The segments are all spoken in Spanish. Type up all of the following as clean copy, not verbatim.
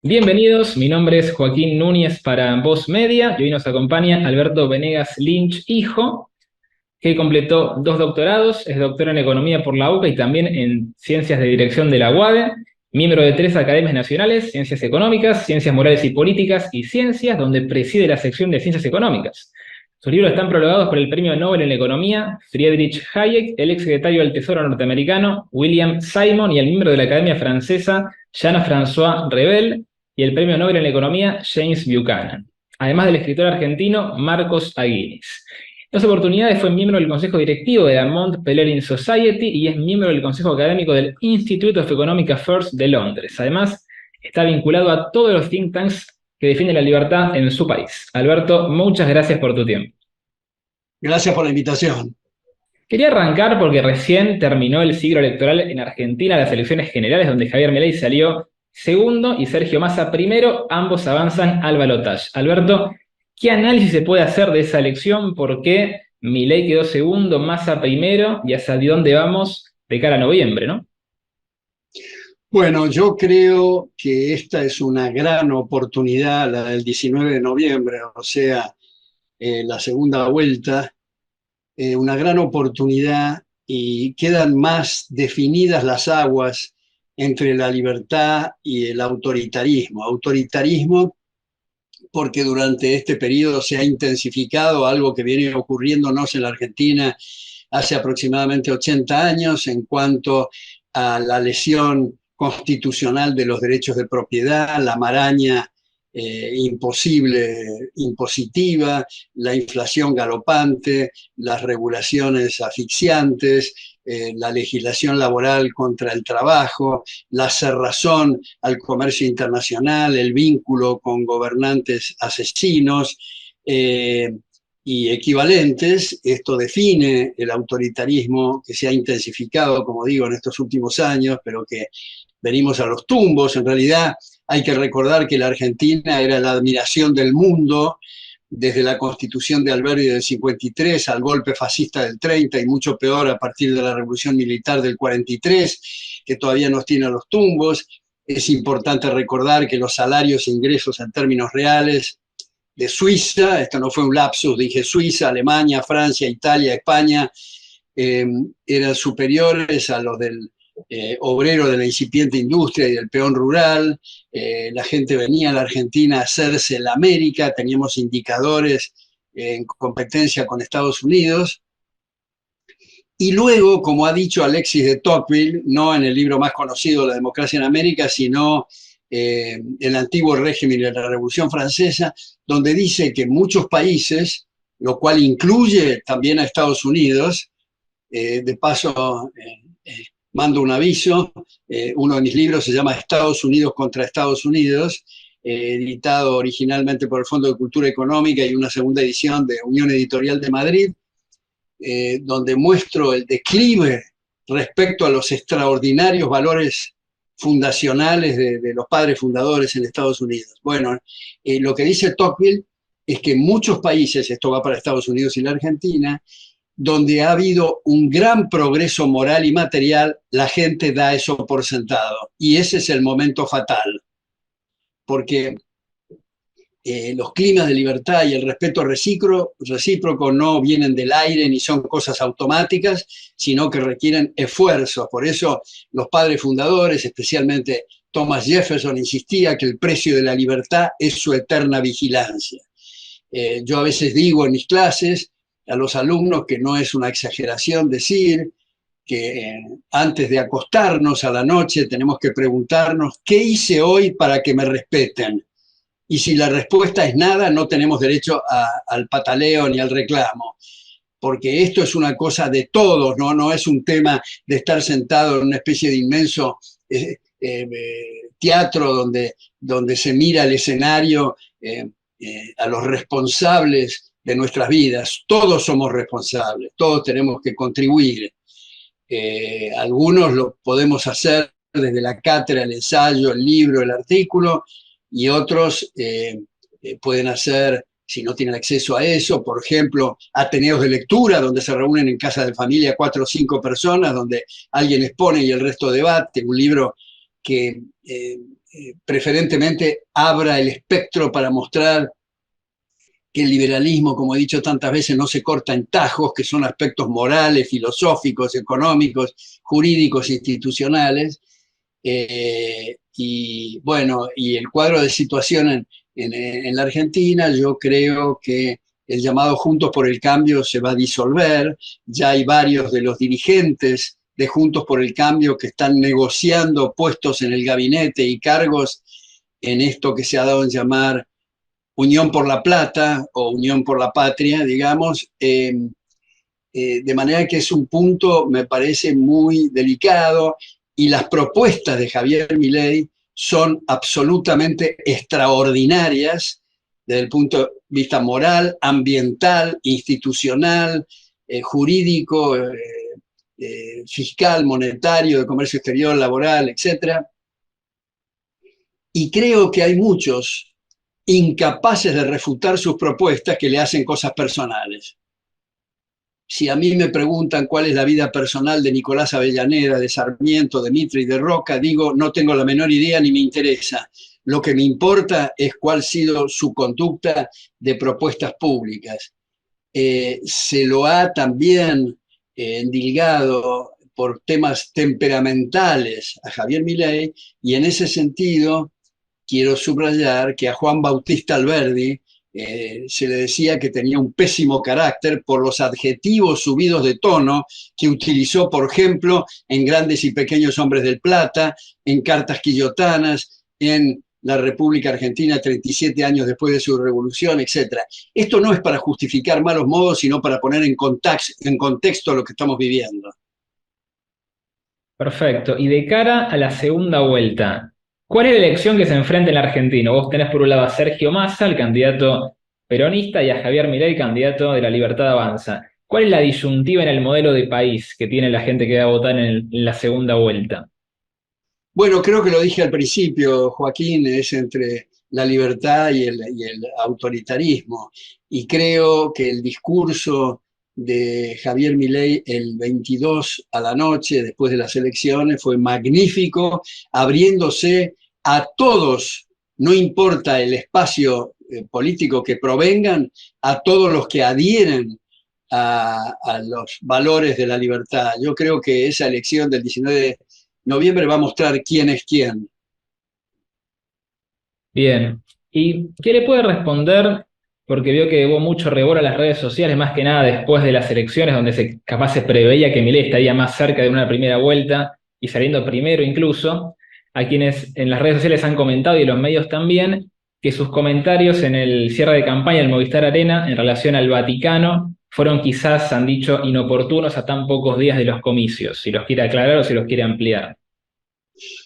Bienvenidos, mi nombre es Joaquín Núñez para Voz Media y hoy nos acompaña Alberto Venegas Lynch, hijo, que completó dos doctorados, es doctor en Economía por la UCA y también en Ciencias de Dirección de la UADE, miembro de tres academias nacionales, Ciencias Económicas, Ciencias Morales y Políticas y Ciencias, donde preside la sección de Ciencias Económicas. Sus libros están prologados por el Premio Nobel en Economía, Friedrich Hayek, el ex secretario del Tesoro norteamericano, William Simon, y el miembro de la Academia Francesa, Jean-François Revel, y el Premio Nobel en Economía, James Buchanan, además del escritor argentino Marcos Aguinis. En dos oportunidades fue miembro del Consejo Directivo de la Mont Pelerin Society y es miembro del Consejo Académico del Institute of Economic Affairs de Londres. Además, está vinculado a todos los think tanks que defienden la libertad en su país. Alberto, muchas gracias por tu tiempo. Gracias por la invitación. Quería arrancar porque recién terminó el ciclo electoral en Argentina, las elecciones generales, donde Javier Milei salió segundo y Sergio Massa primero, ambos avanzan al balotaje. Alberto, ¿qué análisis se puede hacer de esa elección? ¿Por qué Milei quedó segundo, Massa primero y hacia dónde vamos de cara a noviembre, ¿no? Bueno, yo creo que esta es una gran oportunidad, la del 19 de noviembre, o sea, la segunda vuelta, una gran oportunidad y quedan más definidas las aguas entre la libertad y el autoritarismo. Autoritarismo porque durante este periodo se ha intensificado algo que viene ocurriéndonos en la Argentina hace aproximadamente 80 años en cuanto a la lesión constitucional de los derechos de propiedad, la maraña impositiva, la inflación galopante, las regulaciones asfixiantes, la legislación laboral contra el trabajo, la cerrazón al comercio internacional, el vínculo con gobernantes asesinos y equivalentes. Esto define el autoritarismo que se ha intensificado, como digo, en estos últimos años, pero que venimos a los tumbos. En realidad hay que recordar que la Argentina era la admiración del mundo desde la Constitución de Alberdi del 53 al golpe fascista del 30 y mucho peor a partir de la Revolución Militar del 43, que todavía nos tiene a los tumbos. Es importante recordar que los salarios e ingresos en términos reales de Suiza, esto no fue un lapsus, dije Suiza, Alemania, Francia, Italia, España, eran superiores a los del obrero de la incipiente industria y del peón rural. La gente venía a la Argentina a hacerse la América, teníamos indicadores en competencia con Estados Unidos. Y luego, como ha dicho Alexis de Tocqueville, no en el libro más conocido, La democracia en América, sino el antiguo régimen de la Revolución Francesa, donde dice que muchos países, lo cual incluye también a Estados Unidos, de paso mando un aviso, uno de mis libros se llama Estados Unidos contra Estados Unidos, editado originalmente por el Fondo de Cultura Económica y una segunda edición de Unión Editorial de Madrid, donde muestro el declive respecto a los extraordinarios valores fundacionales de los padres fundadores en Estados Unidos. Bueno, lo que dice Tocqueville es que muchos países, esto va para Estados Unidos y la Argentina, donde ha habido un gran progreso moral y material, la gente da eso por sentado. Y ese es el momento fatal, porque los climas de libertad y el respeto recíproco no vienen del aire ni son cosas automáticas, sino que requieren esfuerzos. Por eso los padres fundadores, especialmente Thomas Jefferson, insistía que el precio de la libertad es su eterna vigilancia. Yo a veces digo en mis clases a los alumnos que no es una exageración decir que antes de acostarnos a la noche tenemos que preguntarnos ¿qué hice hoy para que me respeten? Y si la respuesta es nada, no tenemos derecho al pataleo ni al reclamo, porque esto es una cosa de todos, ¿no? No es un tema de estar sentado en una especie de inmenso teatro donde se mira el escenario a los responsables de nuestras vidas. Todos somos responsables, todos tenemos que contribuir. Algunos lo podemos hacer desde la cátedra, el ensayo, el libro, el artículo, y otros pueden hacer, si no tienen acceso a eso, por ejemplo, ateneos de lectura, donde se reúnen en casa de familia 4 o 5 personas, donde alguien expone y el resto debate, un libro que preferentemente abra el espectro para mostrar que el liberalismo, como he dicho tantas veces, no se corta en tajos, que son aspectos morales, filosóficos, económicos, jurídicos, institucionales. Y bueno, y el cuadro de situación en la Argentina, yo creo que el llamado Juntos por el Cambio se va a disolver. Ya hay varios de los dirigentes de Juntos por el Cambio que están negociando puestos en el gabinete y cargos en esto que se ha dado en llamar Unión por la Plata o Unión por la Patria, digamos, de manera que es un punto, me parece, muy delicado, y las propuestas de Javier Milei son absolutamente extraordinarias desde el punto de vista moral, ambiental, institucional, jurídico, fiscal, monetario, de comercio exterior, laboral, etc. Y creo que hay muchos incapaces de refutar sus propuestas que le hacen cosas personales. Si a mí me preguntan cuál es la vida personal de Nicolás Avellaneda, de Sarmiento, de Mitre y de Roca, digo, no tengo la menor idea ni me interesa. Lo que me importa es cuál ha sido su conducta de propuestas públicas. Se lo ha también endilgado por temas temperamentales a Javier Milei, y en ese sentido quiero subrayar que a Juan Bautista Alberdi se le decía que tenía un pésimo carácter por los adjetivos subidos de tono que utilizó, por ejemplo, en Grandes y Pequeños Hombres del Plata, en Cartas Quillotanas, en la República Argentina 37 años después de su revolución, etc. Esto no es para justificar malos modos, sino para poner en contexto lo que estamos viviendo. Perfecto. Y de cara a la segunda vuelta, ¿cuál es la elección que se enfrenta en la Argentina? Vos tenés por un lado a Sergio Massa, el candidato peronista, y a Javier Milei, candidato de la Libertad Avanza. ¿Cuál es la disyuntiva en el modelo de país que tiene la gente que va a votar en la segunda vuelta? Bueno, creo que lo dije al principio, Joaquín, es entre la libertad y el autoritarismo. Y creo que el discurso de Javier Milei el 22 a la noche, después de las elecciones, fue magnífico, abriéndose a todos, no importa el espacio político que provengan, a todos los que adhieren a los valores de la libertad. Yo creo que esa elección del 19 de noviembre va a mostrar quién es quién. Bien. ¿Y qué le puede responder? Porque vio que hubo mucho revuelo en las redes sociales, más que nada después de las elecciones, donde capaz se preveía que Milei estaría más cerca de una primera vuelta y saliendo primero incluso, a quienes en las redes sociales han comentado y en los medios también, que sus comentarios en el cierre de campaña del Movistar Arena en relación al Vaticano fueron quizás, han dicho, inoportunos a tan pocos días de los comicios. Si los quiere aclarar o si los quiere ampliar.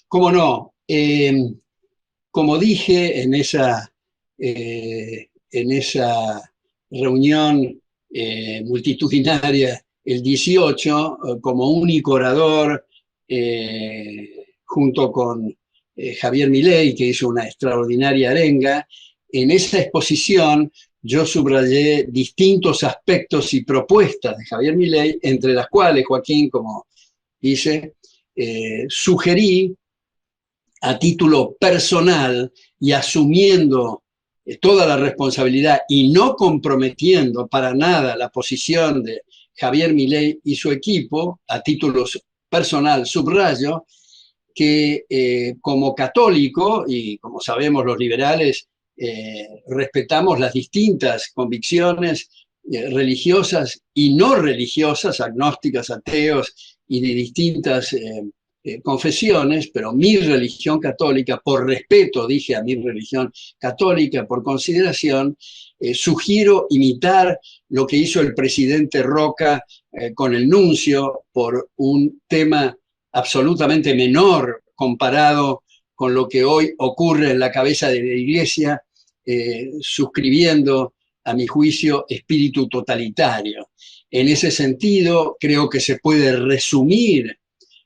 ¿Cómo no? Como dije en esa reunión multitudinaria el 18, como único orador, junto con Javier Milei, que hizo una extraordinaria arenga, en esa exposición yo subrayé distintos aspectos y propuestas de Javier Milei, entre las cuales, Joaquín, como dice, sugerí a título personal y asumiendo toda la responsabilidad y no comprometiendo para nada la posición de Javier Milei y su equipo, a título personal subrayo, que como católico, y como sabemos los liberales, respetamos las distintas convicciones religiosas y no religiosas, agnósticas, ateos y de distintas confesiones, pero mi religión católica, por respeto, dije a mi religión católica, por consideración, sugiero imitar lo que hizo el presidente Roca con el nuncio por un tema absolutamente menor comparado con lo que hoy ocurre en la cabeza de la Iglesia, suscribiendo, a mi juicio, espíritu totalitario. En ese sentido, creo que se puede resumir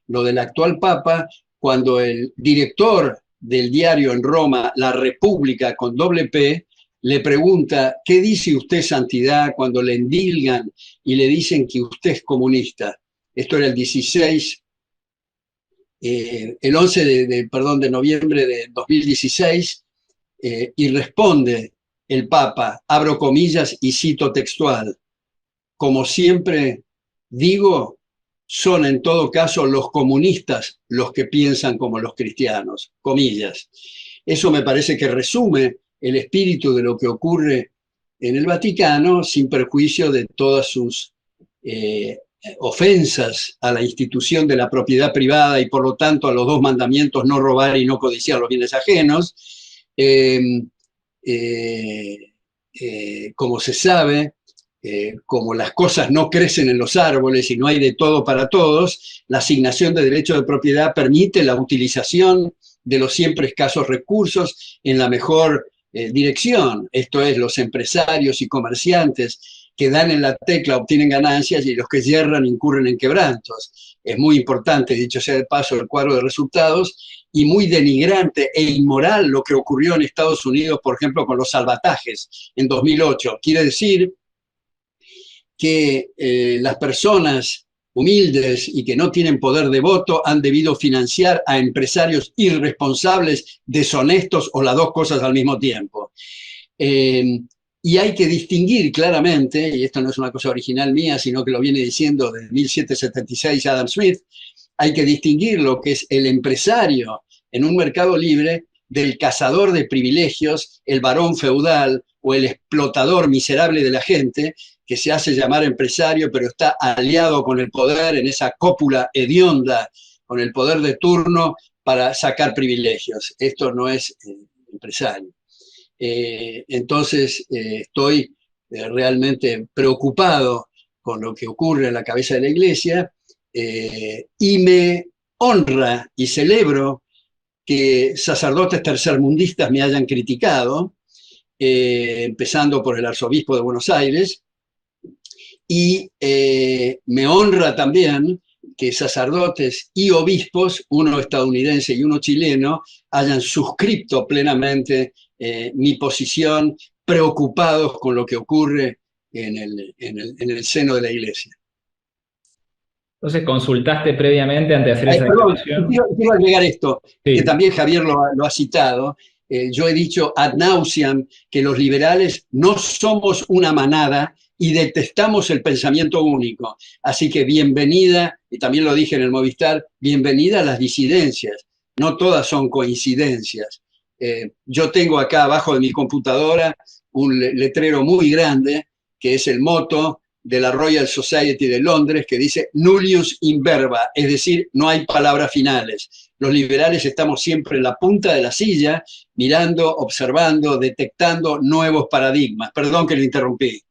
lo del actual Papa cuando el director del diario en Roma, La República con doble P, le pregunta, ¿qué dice usted, santidad, cuando le endilgan y le dicen que usted es comunista? Esto era el 16 el 11 de noviembre de 2016, y responde el Papa, abro comillas y cito textual: como siempre digo, son en todo caso los comunistas los que piensan como los cristianos, comillas. Eso me parece que resume el espíritu de lo que ocurre en el Vaticano, sin perjuicio de todas sus ofensas a la institución de la propiedad privada y por lo tanto a los dos mandamientos: no robar y no codiciar los bienes ajenos. Como se sabe, como las cosas no crecen en los árboles y no hay de todo para todos, la asignación de derechos de propiedad permite la utilización de los siempre escasos recursos en la mejor dirección. Esto es, los empresarios y comerciantes que dan en la tecla obtienen ganancias y los que yerran incurren en quebrantos. Es muy importante, dicho sea de paso, el cuadro de resultados, y muy denigrante e inmoral lo que ocurrió en Estados Unidos, por ejemplo, con los salvatajes en 2008. Quiere decir que las personas humildes y que no tienen poder de voto han debido financiar a empresarios irresponsables, deshonestos o las dos cosas al mismo tiempo. Y hay que distinguir claramente, y esto no es una cosa original mía, sino que lo viene diciendo desde 1776 Adam Smith, hay que distinguir lo que es el empresario en un mercado libre del cazador de privilegios, el varón feudal o el explotador miserable de la gente, que se hace llamar empresario, pero está aliado con el poder en esa cópula hedionda, con el poder de turno para sacar privilegios. Esto no es empresario. Entonces, estoy realmente preocupado con lo que ocurre en la cabeza de la Iglesia, y me honra y celebro que sacerdotes tercermundistas me hayan criticado, empezando por el arzobispo de Buenos Aires, y me honra también que sacerdotes y obispos, uno estadounidense y uno chileno, hayan suscrito plenamente mi posición, preocupados con lo que ocurre en el seno de la Iglesia. Entonces, ¿consultaste previamente antes de hacer esa Perdón, declaración? quiero agregar esto, que Sí. también Javier lo ha citado. Yo he dicho ad nauseam que los liberales no somos una manada y detestamos el pensamiento único. Así que bienvenida, y también lo dije en el Movistar, bienvenida a las disidencias. No todas son coincidencias. Yo tengo acá abajo de mi computadora un letrero muy grande, que es el moto de la Royal Society de Londres, que dice nullius in verba, es decir, no hay palabras finales. Los liberales estamos siempre en la punta de la silla, mirando, observando, detectando nuevos paradigmas. Perdón que lo interrumpí.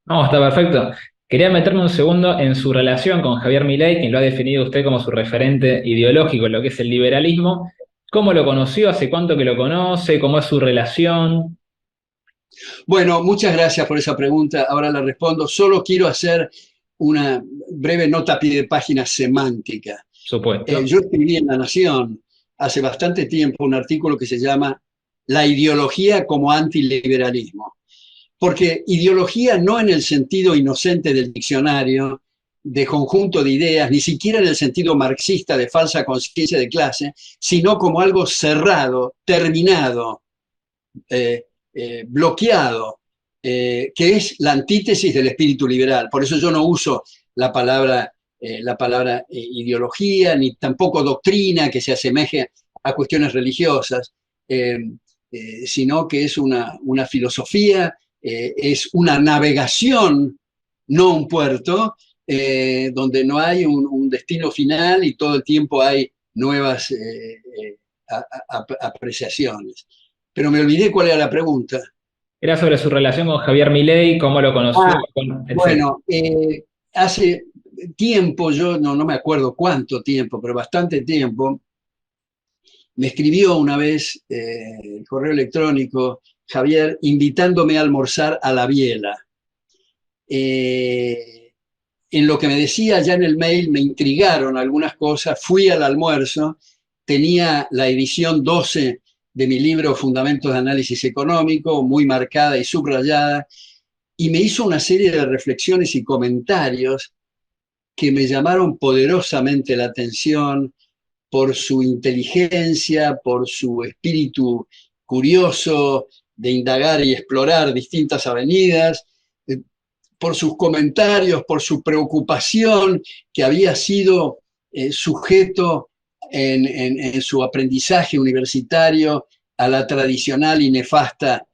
No, está perfecto. Quería meterme un segundo en su relación con Javier Milei, quien lo ha definido usted como su referente ideológico en lo que es el liberalismo. ¿Cómo lo conoció? ¿Hace cuánto que lo conoce? ¿Cómo es su relación? Bueno, muchas gracias por esa pregunta. Ahora la respondo. Solo quiero hacer una breve nota a pie de página semántica. Supuesto. Yo escribí en La Nación hace bastante tiempo un artículo que se llama La ideología como antiliberalismo. Porque ideología no en el sentido inocente del diccionario, de conjunto de ideas, ni siquiera en el sentido marxista de falsa conciencia de clase, sino como algo cerrado, terminado, bloqueado, que es la antítesis del espíritu liberal. Por eso yo no uso la palabra ideología, ni tampoco doctrina que se asemeje a cuestiones religiosas, sino que es una filosofía, es una navegación, no un puerto, donde no hay un destino final y todo el tiempo hay nuevas apreciaciones. Pero me olvidé cuál era la pregunta. Era sobre su relación con Javier Milei, cómo lo conoció, Ah, etc. bueno, hace tiempo, yo no me acuerdo cuánto tiempo, pero bastante tiempo, me escribió una vez el correo electrónico, Javier, invitándome a almorzar a la Biela. En lo que me decía ya en el mail me intrigaron algunas cosas, fui al almuerzo, tenía la edición 12 de mi libro Fundamentos de Análisis Económico, muy marcada y subrayada, y me hizo una serie de reflexiones y comentarios que me llamaron poderosamente la atención, por su inteligencia, por su espíritu curioso de indagar y explorar distintas avenidas, por sus comentarios, por su preocupación que había sido sujeto en su aprendizaje universitario a la tradicional y nefasta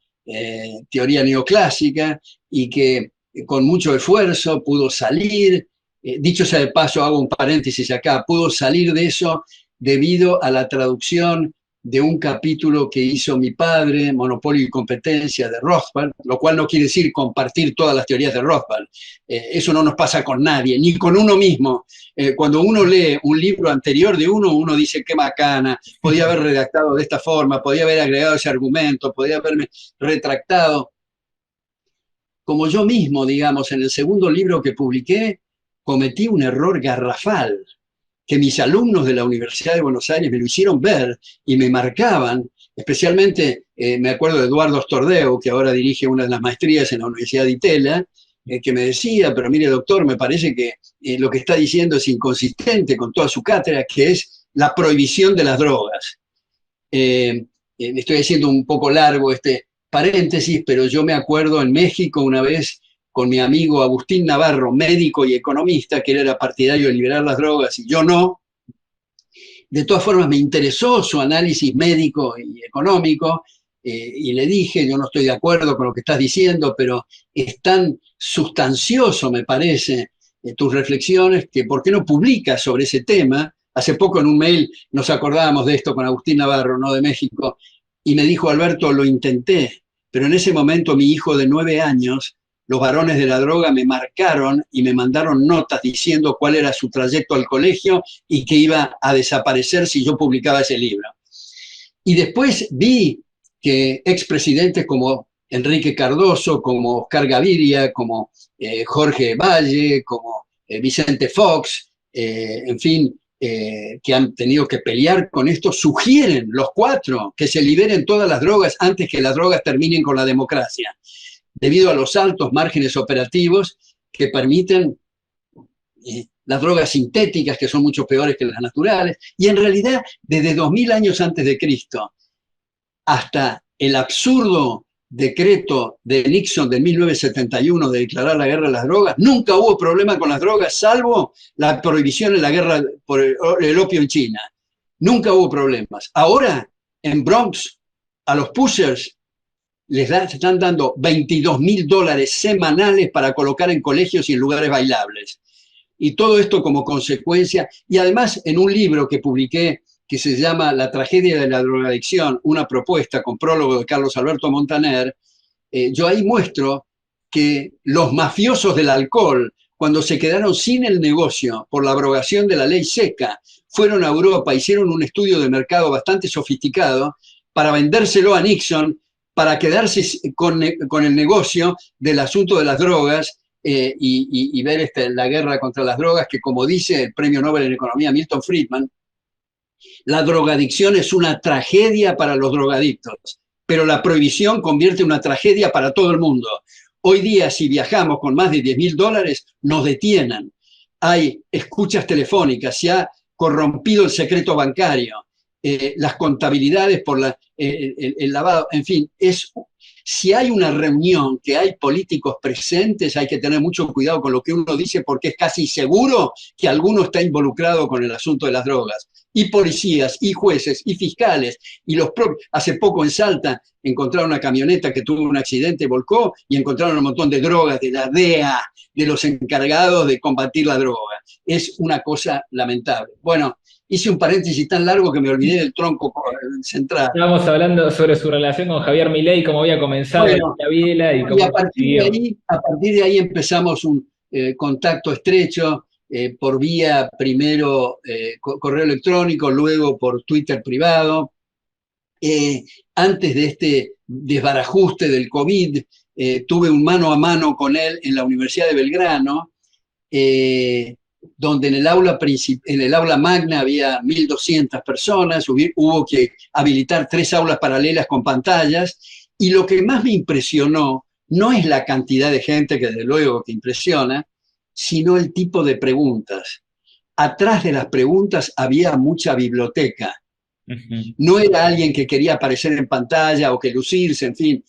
teoría neoclásica, y que con mucho esfuerzo pudo salir, dicho sea de paso, hago un paréntesis acá, pudo salir de eso debido a la traducción de un capítulo que hizo mi padre, Monopolio y Competencia, de Rothbard, lo cual no quiere decir compartir todas las teorías de Rothbard. Eso no nos pasa con nadie, ni con uno mismo. Cuando uno lee un libro anterior de uno, uno dice, qué bacana, podía haber redactado de esta forma, podía haber agregado ese argumento, podía haberme retractado. Como yo mismo, digamos, en el segundo libro que publiqué, cometí un error garrafal, que mis alumnos de la Universidad de Buenos Aires me lo hicieron ver y me marcaban, especialmente me acuerdo de Eduardo Stordeu, que ahora dirige una de las maestrías en la Universidad de Itela, que me decía, pero mire doctor, me parece que lo que está diciendo es inconsistente con toda su cátedra, que es la prohibición de las drogas. Estoy haciendo un poco largo este paréntesis, pero yo me acuerdo en México una vez con mi amigo Agustín Navarro, médico y economista, que él era partidario de liberar las drogas y yo no. De todas formas, me interesó su análisis médico y económico, y le dije, yo no estoy de acuerdo con lo que estás diciendo, pero es tan sustancioso, me parece, tus reflexiones, que ¿por qué no publicas sobre ese tema? Hace poco en un mail nos acordábamos de esto con Agustín Navarro, ¿no?, de México, y me dijo, Alberto, lo intenté, pero en ese momento mi hijo de 9 años, los varones de la droga, me marcaron y me mandaron notas diciendo cuál era su trayecto al colegio y que iba a desaparecer si yo publicaba ese libro. Y después vi que expresidentes como Enrique Cardoso, como Oscar Gaviria, como Jorge Valle, como Vicente Fox, en fin, que han tenido que pelear con esto, sugieren los 4 que se liberen todas las drogas antes que las drogas terminen con la democracia, debido a los altos márgenes operativos que permiten las drogas sintéticas, que son mucho peores que las naturales, y en realidad desde 2000 años antes de Cristo hasta el absurdo decreto de Nixon de 1971 de declarar la guerra a las drogas, nunca hubo problema con las drogas, salvo la prohibición en la guerra por el opio en China. Nunca hubo problemas. Ahora, en Bronx, a los pushers les están dando $22.000 semanales para colocar en colegios y en lugares bailables. Y todo esto como consecuencia, y además en un libro que publiqué que se llama La tragedia de la drogadicción, una propuesta con prólogo de Carlos Alberto Montaner, yo ahí muestro que los mafiosos del alcohol, cuando se quedaron sin el negocio por la abrogación de la ley seca, fueron a Europa, hicieron un estudio de mercado bastante sofisticado para vendérselo a Nixon, para quedarse con el negocio del asunto de las drogas, y ver la guerra contra las drogas, que como dice el premio Nobel en Economía Milton Friedman, la drogadicción es una tragedia para los drogadictos, pero la prohibición convierte en una tragedia para todo el mundo. Hoy día, si viajamos con más de $10.000, nos detienen. Hay escuchas telefónicas, se ha corrompido el secreto bancario, las contabilidades por el lavado, en fin, si hay una reunión que hay políticos presentes, hay que tener mucho cuidado con lo que uno dice, porque es casi seguro que alguno está involucrado con el asunto de las drogas. Y policías, y jueces, y fiscales, y los propios. Hace poco en Salta encontraron una camioneta que tuvo un accidente, volcó, y encontraron un montón de drogas de la DEA, de los encargados de combatir la droga. Es una cosa lamentable. Bueno, hice un paréntesis tan largo que me olvidé del tronco central. Estábamos hablando sobre su relación con Javier Milei, cómo había comenzado la vida y cómo a partir de ahí empezamos un contacto estrecho, por vía primero correo electrónico, luego por Twitter privado. Antes de este desbarajuste del COVID, tuve un mano a mano con él en la Universidad de Belgrano, donde en el aula magna había 1.200 personas, hubo que habilitar 3 aulas paralelas con pantallas, y lo que más me impresionó no es la cantidad de gente, que desde luego que impresiona, sino el tipo de preguntas. atrás de las preguntas había mucha biblioteca. Ujú. No era alguien que quería aparecer en pantalla o que lucirse, en fin.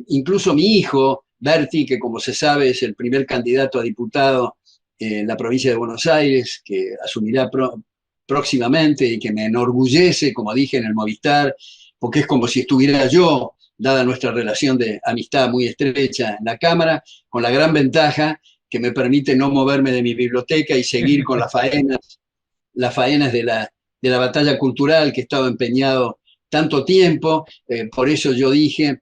Incluso mi hijo, Berti, que como se sabe es el primer candidato a diputado en la provincia de Buenos Aires, que asumirá próximamente y que me enorgullece, como dije en el Movistar, porque es como si estuviera yo, dada nuestra relación de amistad muy estrecha en la Cámara, con la gran ventaja que me permite no moverme de mi biblioteca y seguir con las faenas de la batalla cultural que he estado empeñado tanto tiempo. Por eso yo dije,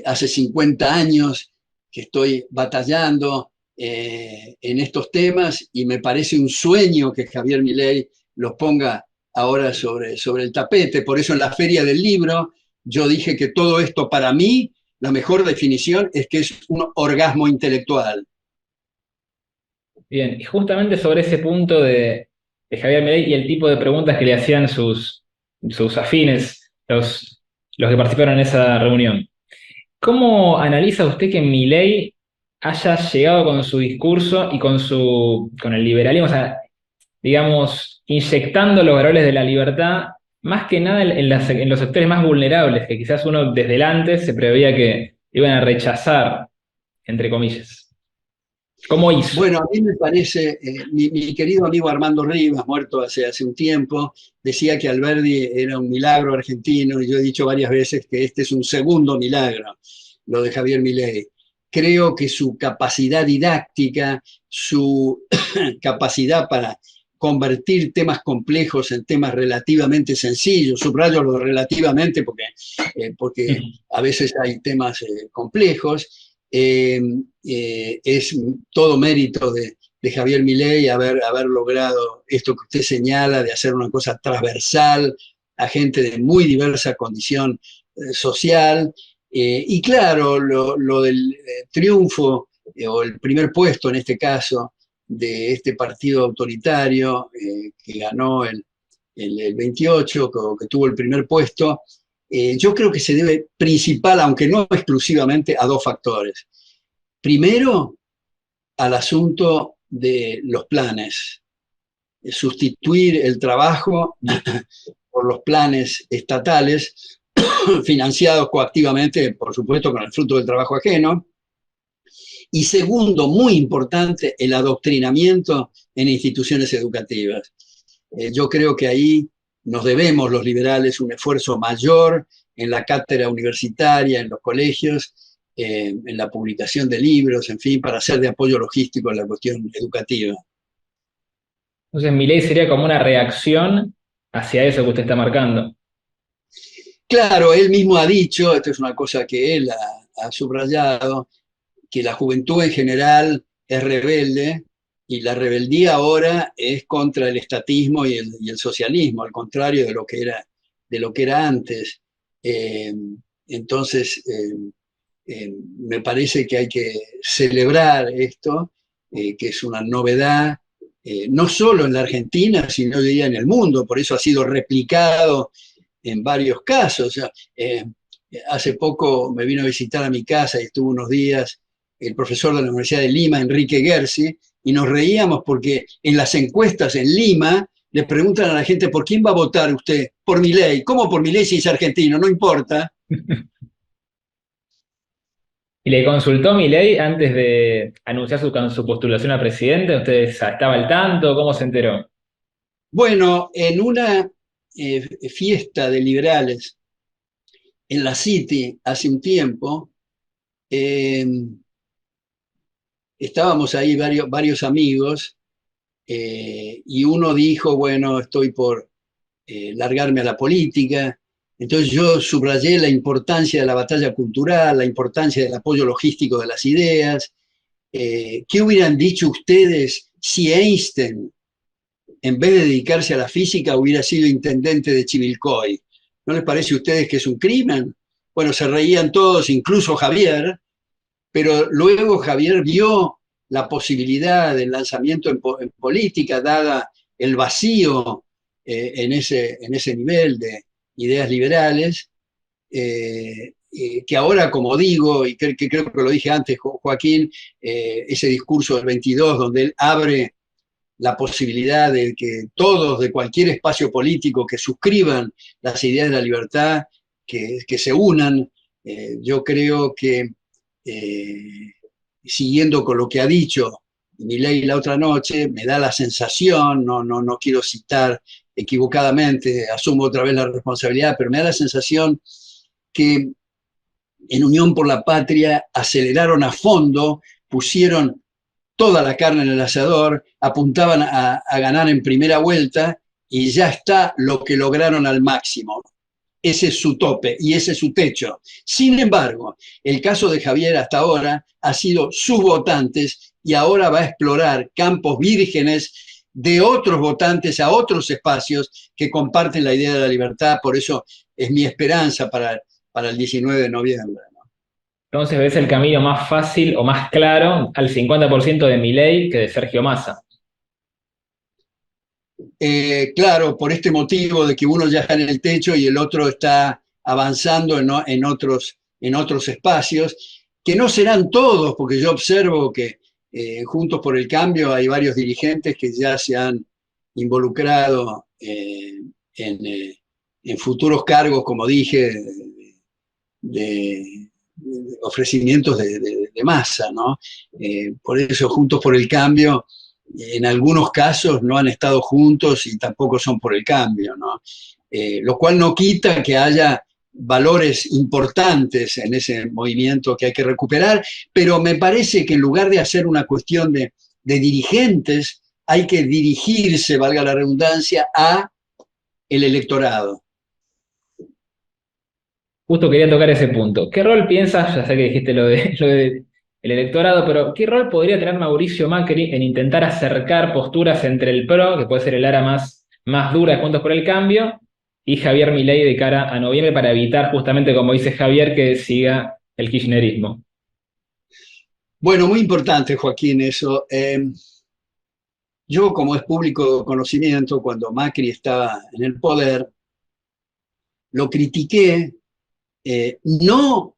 hace 50 años que estoy batallando en estos temas y me parece un sueño que Javier Milei los ponga ahora sobre el tapete. Por eso en la Feria del Libro yo dije que todo esto para mí, la mejor definición es que es un orgasmo intelectual. Bien, y justamente sobre ese punto de Javier Milei y el tipo de preguntas que le hacían sus afines, los que participaron en esa reunión. ¿Cómo analiza usted que Milei haya llegado con su discurso y con el liberalismo, o sea, digamos, inyectando los valores de la libertad, más que nada en los sectores más vulnerables, que quizás uno desde el antes se preveía que iban a rechazar, entre comillas? ¿Cómo hizo? Bueno, a mí me parece, mi querido amigo Armando Rivas, muerto hace un tiempo, decía que Alberdi era un milagro argentino, y yo he dicho varias veces que este es un segundo milagro, lo de Javier Milei. Creo que su capacidad didáctica, su capacidad para convertir temas complejos en temas relativamente sencillos, subrayo lo relativamente porque a veces hay temas complejos, es todo mérito de Javier Milei haber logrado esto que usted señala, de hacer una cosa transversal a gente de muy diversa condición social. Y claro, lo del triunfo, o el primer puesto en este caso, de este partido autoritario que ganó el 28, que tuvo el primer puesto, yo creo que se debe principal, aunque no exclusivamente, a dos factores. Primero, al asunto de los planes, sustituir el trabajo por los planes estatales, financiados coactivamente, por supuesto, con el fruto del trabajo ajeno. Y segundo, muy importante, el adoctrinamiento en instituciones educativas. Yo creo que ahí nos debemos los liberales un esfuerzo mayor en la cátedra universitaria, en los colegios, en la publicación de libros, en fin, para hacer de apoyo logístico en la cuestión educativa. Entonces, mi ley sería como una reacción hacia eso que usted está marcando. Claro, él mismo ha dicho, esto es una cosa que él ha subrayado, que la juventud en general es rebelde y la rebeldía ahora es contra el estatismo y el socialismo, al contrario de lo que era antes. Eh, entonces, me parece que hay que celebrar esto, que es una novedad, no solo en la Argentina, sino hoy día en el mundo, por eso ha sido replicado en varios casos. O sea, hace poco me vino a visitar a mi casa y estuvo unos días el profesor de la Universidad de Lima, Enrique Gersi, y nos reíamos porque en las encuestas en Lima le preguntan a la gente, ¿por quién va a votar usted? Por Milei. ¿Cómo por Milei si es argentino? No importa. ¿Y le consultó mi ley antes de anunciar su postulación a presidente? ¿Usted estaba al tanto? ¿Cómo se enteró? Bueno, en una fiesta de liberales en la City hace un tiempo, eh, estábamos ahí varios amigos, y uno dijo, bueno, estoy por largarme a la política. Entonces yo subrayé la importancia de la batalla cultural, la importancia del apoyo logístico de las ideas. ¿Qué hubieran dicho ustedes si Einstein, en vez de dedicarse a la física, hubiera sido intendente de Chivilcoy? ¿No les parece a ustedes que es un crimen? Bueno, se reían todos, incluso Javier, pero luego Javier vio la posibilidad del lanzamiento en política, dada el vacío en ese nivel de ideas liberales, que ahora, como digo, y creo que lo dije antes, Joaquín, ese discurso del 22, donde él abre la posibilidad de que todos de cualquier espacio político que suscriban las ideas de la libertad, que se unan. Yo creo que, siguiendo con lo que ha dicho Milei la otra noche, me da la sensación, no quiero citar equivocadamente, asumo otra vez la responsabilidad, pero me da la sensación que en Unión por la Patria aceleraron a fondo, pusieron toda la carne en el asador, apuntaban a ganar en primera vuelta y ya está lo que lograron al máximo. Ese es su tope y ese es su techo. Sin embargo, el caso de Javier hasta ahora ha sido sus votantes y ahora va a explorar campos vírgenes de otros votantes a otros espacios que comparten la idea de la libertad. Por eso es mi esperanza para el 19 de noviembre. Entonces ves el camino más fácil o más claro al 50% de Milei que de Sergio Massa. Claro, por este motivo de que uno ya está en el techo y el otro está avanzando en otros espacios, que no serán todos, porque yo observo que Juntos por el Cambio hay varios dirigentes que ya se han involucrado en futuros cargos, como dije, de ofrecimientos de masa, ¿no? Por eso Juntos por el Cambio en algunos casos no han estado juntos y tampoco son por el cambio, ¿no? Lo cual no quita que haya valores importantes en ese movimiento que hay que recuperar, pero me parece que en lugar de hacer una cuestión de dirigentes, hay que dirigirse, valga la redundancia, a el electorado. Justo quería tocar ese punto. ¿Qué rol piensas, ya sé que dijiste lo de el electorado, pero qué rol podría tener Mauricio Macri en intentar acercar posturas entre el PRO, que puede ser el área más dura de Juntos por el Cambio, y Javier Milei de cara a noviembre para evitar justamente, como dice Javier, que siga el kirchnerismo? Bueno, muy importante, Joaquín, eso. Yo, como es público conocimiento, cuando Macri estaba en el poder, lo critiqué, no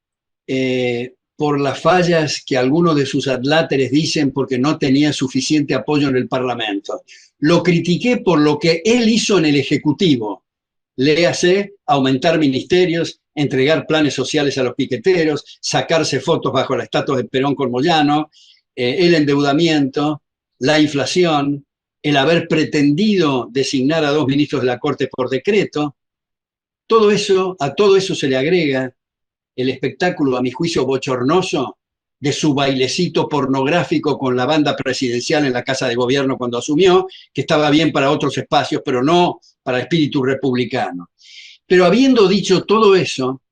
por las fallas que algunos de sus adláteres dicen porque no tenía suficiente apoyo en el Parlamento. Lo critiqué por lo que él hizo en el Ejecutivo. Léase, aumentar ministerios, entregar planes sociales a los piqueteros, sacarse fotos bajo la estatua de Perón con Moyano, el endeudamiento, la inflación, el haber pretendido designar a 2 ministros de la Corte por decreto. Todo eso, a todo eso se le agrega el espectáculo, a mi juicio, bochornoso de su bailecito pornográfico con la banda presidencial en la Casa de Gobierno cuando asumió, que estaba bien para otros espacios, pero no para el espíritu republicano. Pero habiendo dicho todo eso,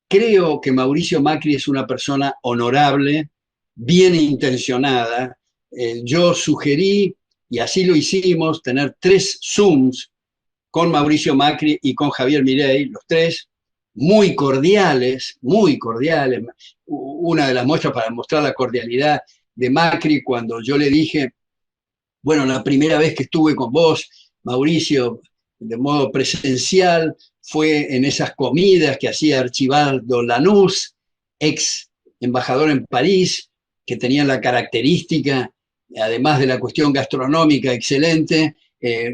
creo que Mauricio Macri es una persona honorable, bien intencionada. Yo sugerí, y así lo hicimos, tener 3 Zooms con Mauricio Macri y con Javier Milei, los 3, muy cordiales, muy cordiales. Una de las muestras para mostrar la cordialidad de Macri, cuando yo le dije, bueno, la primera vez que estuve con vos, Mauricio, de modo presencial, fue en esas comidas que hacía Archibaldo Lanús, ex embajador en París, que tenían la característica, además de la cuestión gastronómica excelente,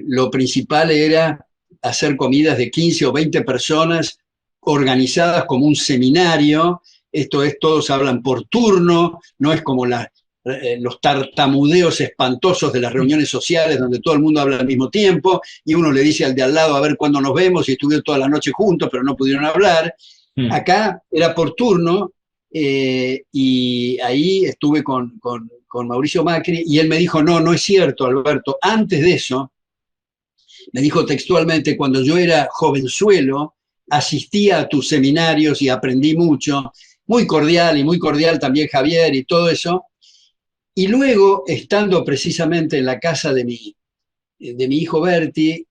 lo principal era hacer comidas de 15 o 20 personas organizadas como un seminario. Esto es, todos hablan por turno, no es como los tartamudeos espantosos de las reuniones sociales donde todo el mundo habla al mismo tiempo y uno le dice al de al lado a ver cuándo nos vemos y estuvieron toda la noche juntos pero no pudieron hablar. Acá era por turno y ahí estuve con Mauricio Macri y él me dijo, no es cierto, Alberto, antes de eso, me dijo textualmente, cuando yo era jovenzuelo, asistía a tus seminarios y aprendí mucho, muy cordial también Javier y todo eso. Y luego, estando precisamente en la casa de mi hijo Berti,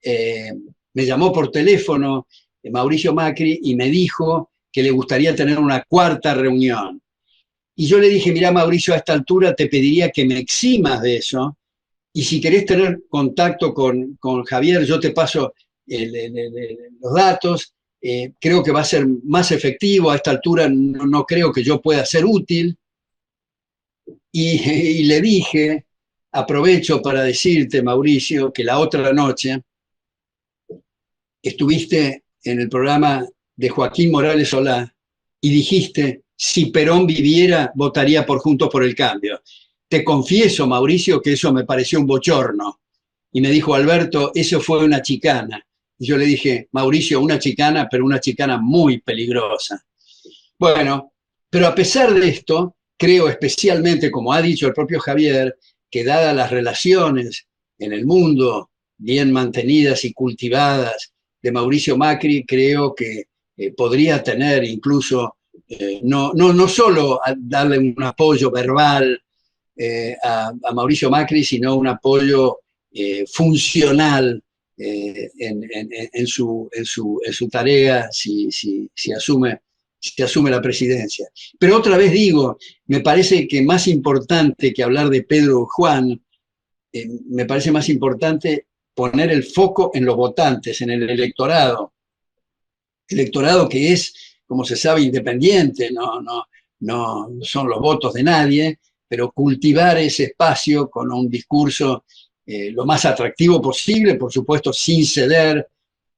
me llamó por teléfono Mauricio Macri y me dijo que le gustaría tener una 4ª reunión. Y yo le dije, mira Mauricio, a esta altura te pediría que me eximas de eso, y si querés tener contacto con Javier, yo te paso los datos, creo que va a ser más efectivo, a esta altura no creo que yo pueda ser útil. Y le dije aprovecho para decirte, Mauricio, que la otra noche estuviste en el programa de Joaquín Morales Solá y dijiste, si Perón viviera, votaría por Juntos por el Cambio. Te confieso, Mauricio, que eso me pareció un bochorno. Y me dijo, Alberto, eso fue una chicana. Y yo le dije, Mauricio, una chicana, pero una chicana muy peligrosa. Bueno, pero a pesar de esto, creo especialmente, como ha dicho el propio Javier, que dadas las relaciones en el mundo bien mantenidas y cultivadas de Mauricio Macri, creo que podría tener incluso, no solo darle un apoyo verbal a Mauricio Macri, sino un apoyo funcional en su tarea si asume la presidencia. Pero otra vez digo, me parece que más importante que hablar de Pedro Juan, me parece más importante poner el foco en los votantes, en el electorado que es, como se sabe, independiente, no son los votos de nadie, pero cultivar ese espacio con un discurso lo más atractivo posible, por supuesto, sin ceder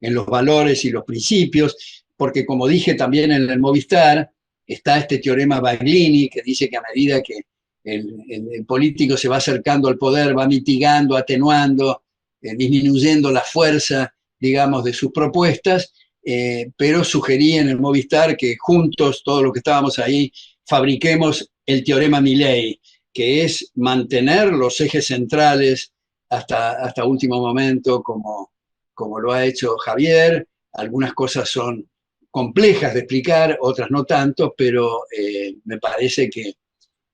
en los valores y los principios, porque como dije también en el Movistar, está este teorema Baglini que dice que a medida que el político se va acercando al poder, va mitigando, atenuando, disminuyendo la fuerza, digamos, de sus propuestas, pero sugerí en el Movistar que juntos, todos los que estábamos ahí, fabriquemos el teorema Milei, que es mantener los ejes centrales hasta último momento, como lo ha hecho Javier. Algunas cosas son complejas de explicar, otras no tanto, pero me parece que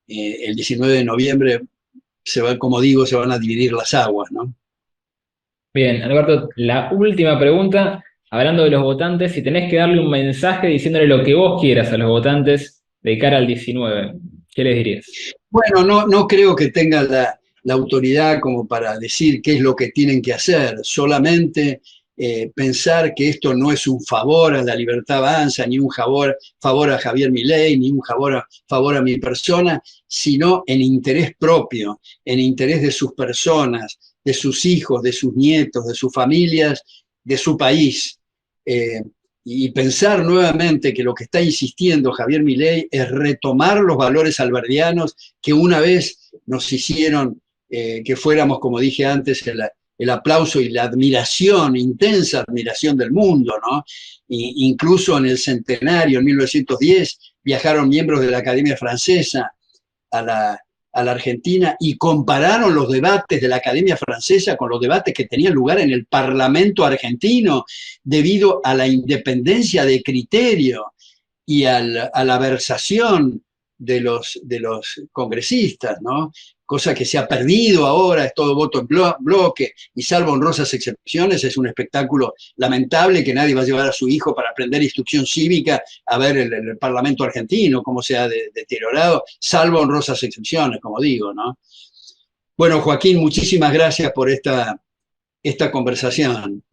el 19 de noviembre, como digo, se van a dividir las aguas, ¿no? Bien, Alberto, la última pregunta, hablando de los votantes, si tenés que darle un mensaje diciéndole lo que vos quieras a los votantes de cara al 19, ¿qué les dirías? Bueno, no creo que tenga la autoridad como para decir qué es lo que tienen que hacer, solamente pensar que esto no es un favor a la Libertad Avanza, ni un favor a Javier Milei, ni un favor a mi persona, sino en interés propio, en interés de sus personas, de sus hijos, de sus nietos, de sus familias, de su país. Y pensar nuevamente que lo que está insistiendo Javier Milei es retomar los valores alberdianos que una vez nos hicieron que fuéramos, como dije antes, el aplauso y la admiración, intensa admiración del mundo, ¿no? Incluso en el centenario, en 1910, viajaron miembros de la Academia Francesa a la Argentina y compararon los debates de la Academia Francesa con los debates que tenían lugar en el Parlamento argentino debido a la independencia de criterio y a la versación de los congresistas, ¿no? Cosa que se ha perdido ahora, es todo voto en bloque, y salvo honrosas excepciones, es un espectáculo lamentable que nadie va a llevar a su hijo para aprender instrucción cívica a ver el Parlamento argentino, cómo se ha deteriorado, salvo honrosas excepciones, como digo, ¿no? Bueno, Joaquín, muchísimas gracias por esta conversación.